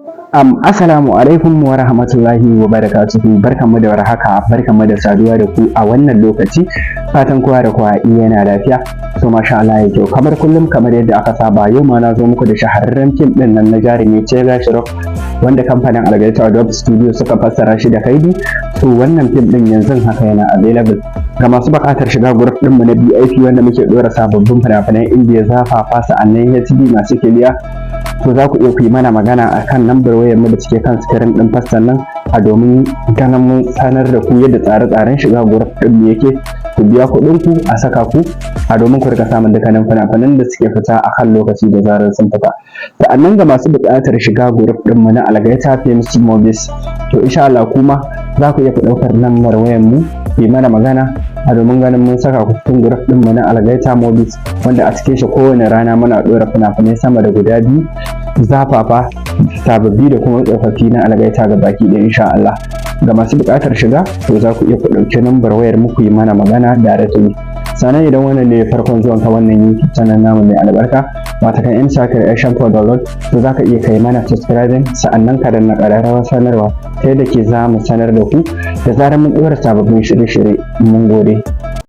Assalamu alaikum wa rahmatullahi wa barakatuhu, barkanmu da warhaka, barkanmu da saduwa da ku a wannan lokaci, fatan kowa da kowa yana lafiya. So masha Allah ya kyau, kamar kullum kamar yadda aka saba, yau ma na zo muku da shahararren fim ɗin nan na jarumi Tega Shroff wanda kamfanin Algaita Dub Studio suka fassara shi da Kaidi. So wannan fim ɗin yanzu haka yana available ga masu buƙatar shiga group ɗinmu na BIP wanda muke ɗora sababbin fina-finan Indiya zafafa sa'annan HD masu kiliya. To za ku iya ku yi mana magana a kan lambar wayar mu da suke kan sikirin ɗin fassan nan a domin ganin mun sanar da ku yadda tsare-tsaren shiga group ɗin mu yake. Ku biya kuɗin ku a saka ku a domin ku rika samun dukkanin fina-finan da suke fita a kan lokaci da zarar sun fita. Sa'annan ga masu buƙatar shiga group ɗin mu na Algaita Films Movies, to insha Allah kuma za ku iya ku ɗaukar lambar wayar mu yi mana magana a domin ganin mun saka ku cikin group ɗin mu na Algaita Movies wanda a cikin shi kowane rana muna ɗora fina-finai sama da guda 2 zafafa, sababbi da kuma tsofaffi na Algaita ga baki ɗaya insha Allah. Ga masu buƙatar shiga to za ku iya ku ɗauki lambar wayar mu ku yi mana magana directly. Sannan idan wannan ne farkon zuwan ka wannan YouTube channel namu mai albarka, watakan MSA Creation for Download, to za ka iya kai mana subscribing sa'annan ka danna ƙararrawar sanarwa ta yadda ke za mu sanar da ku da zarar mun ɗora sababbin shirye-shirye. Mun gode.